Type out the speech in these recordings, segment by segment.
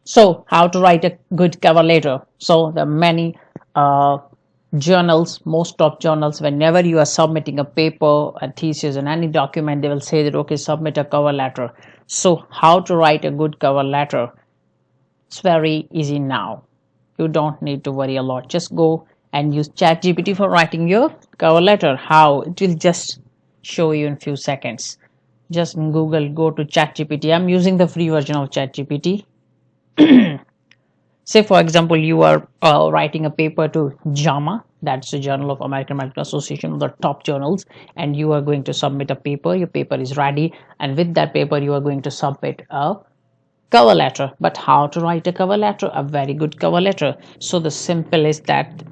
So how to write a good cover letter? So the many journals, most top journals, whenever you are submitting a paper, a thesis, and any document, they will say that okay, submit a cover letter. So how to write a good cover letter? It's very easy now. You don't need to worry a lot. Just go and use ChatGPT for writing your cover letter. How? It will just show you in few seconds. Just in Google, go to ChatGPT. I'm using the free version of ChatGPT. Say for example, you are writing a paper to JAMA, that's the Journal of American Medical Association, the top journals, and you are going to submit a paper. Your paper is ready, and with that paper you are going to submit a cover letter. But how to write a cover letter? A very good cover letter. So the simple is that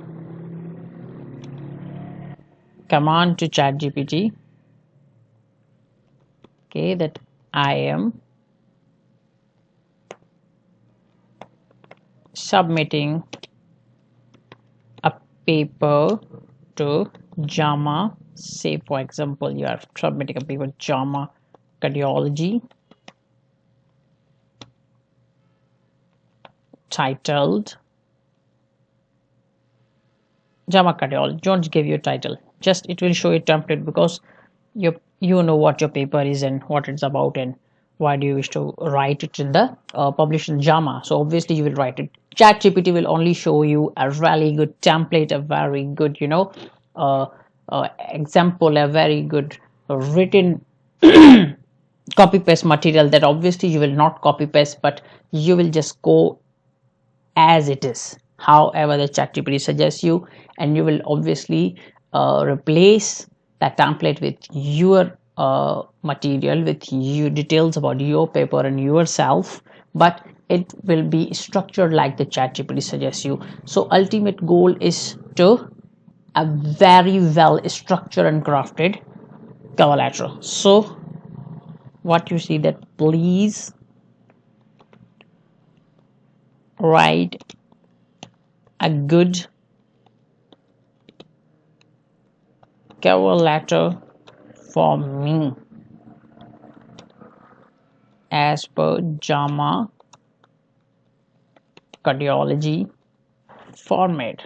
command to ChatGPT, okay, that I am submitting a paper to JAMA. Say for example, you are submitting a paper JAMA cardiology titled JAMA cardiology. Don't give you a title, just it will show you a template, because you know what your paper is and what it's about and why do you wish to write it in the publish in JAMA. So obviously you will write it. ChatGPT will only show you a really good template, a very good example, a very good written copy paste material that obviously you will not copy paste, but you will just go as it is, however the ChatGPT suggests you, and you will obviously replace that template with your material, with you details about your paper and yourself, but it will be structured like the ChatGPT suggests you. So ultimate goal is to a very well structured and crafted cover letter. So what you see that please write a good cover letter for me as per JAMA cardiology format.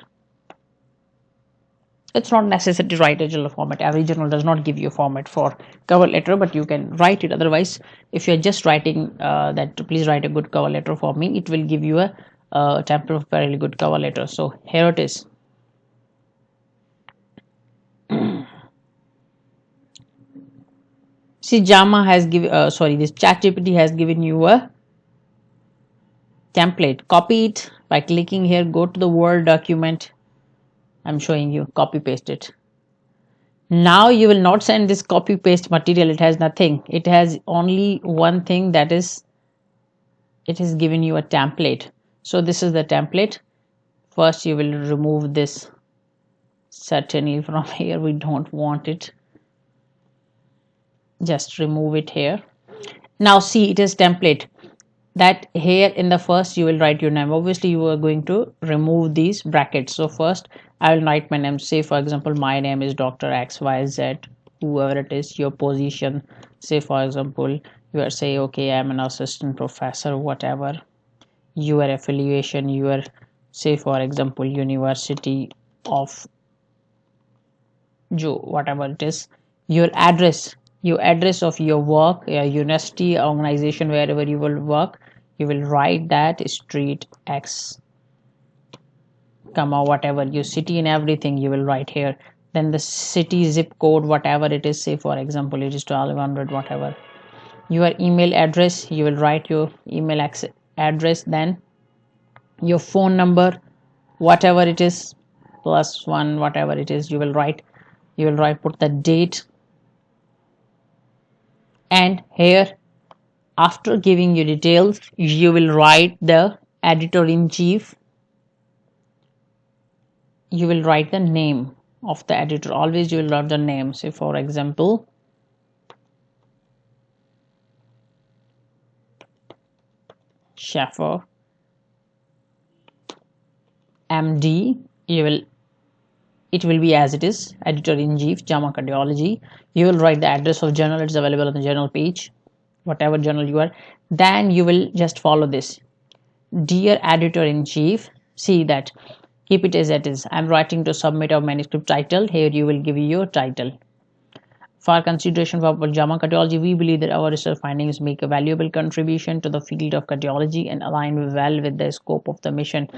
It's not necessary to write a journal format. Every journal does not give you a format for cover letter, but you can write it. Otherwise, if you're just writing that please write a good cover letter for me, it will give you a template of very good cover letter. So here it is. See, JAMA has given this ChatGPT has given you a template. Copy it by clicking here, go to the Word document. I'm showing you, copy paste it. Now you will not send this copy paste material. It has nothing. It has only one thing, that is it has given you a template. So this is the template. First you will remove this certainly from here. We don't want it. Just remove it here. Now see, it is template that here in the first you will write your name. Obviously you are going to remove these brackets. So first I will write my name. Say for example, my name is Dr. XYZ, whoever it is, your position. Say for example, you are say okay, I'm an assistant professor, whatever your affiliation, your say for example University of Joe, whatever it is, your address of your work, your university, organization, wherever you will work, you will write that street X, comma whatever your city and everything you will write here. Then the city zip code, whatever it is, say for example it is 1200, whatever. Your email address, you will write your email address. Then your phone number, whatever it is, +1, whatever it is, you will write, put the date. And here after giving you details, you will write the editor-in-chief. You will write the name of the editor. Always you will write the name. Say for example Schaffer MD. It will be as it is, editor-in-chief, JAMA cardiology. You will write the address of journal. It's available on the journal page, whatever journal you are. Then you will just follow this. dear editor-in-chief, see that, keep it as it is. I'm writing to submit our manuscript title. Here you will give your title. For consideration for JAMA cardiology, we believe that our research findings make a valuable contribution to the field of cardiology and align well with the scope of the mission.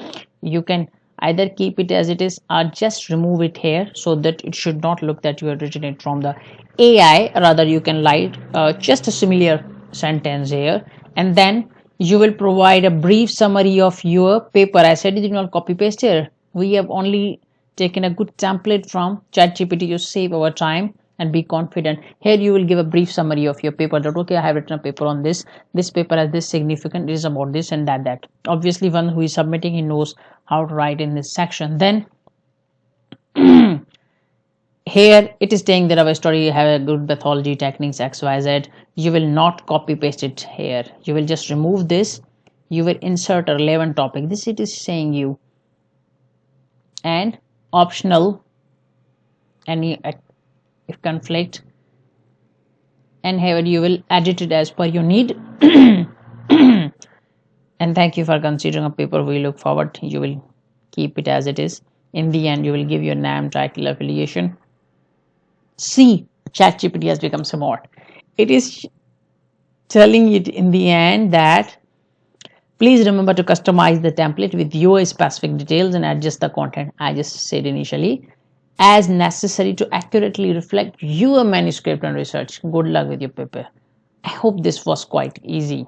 You can either keep it as it is or just remove it here so that it should not look that you have written it from the AI. Rather, you can write just a similar sentence here, and then you will provide a brief summary of your paper. I said you did not copy paste here. We have only taken a good template from ChatGPT to save our time and be confident. Here you will give a brief summary of your paper, that okay, I have written a paper on this paper has this significant, it is about this and that. Obviously one who is submitting, he knows how to write in this section. Then here it is saying that our story have a good pathology techniques XYZ. You will not copy paste it here. You will just remove this. You will insert a relevant topic. This it is saying you, and optional any if conflict, and here you will edit it as per your need. And thank you for considering a paper. We look forward. You will keep it as it is. In the end, you will give your name, title, affiliation. See, ChatGPT has become smart. It is telling it in the end that please remember to customize the template with your specific details and adjust the content I just said initially as necessary to accurately reflect your manuscript and research. Good luck with your paper. I hope this was quite easy.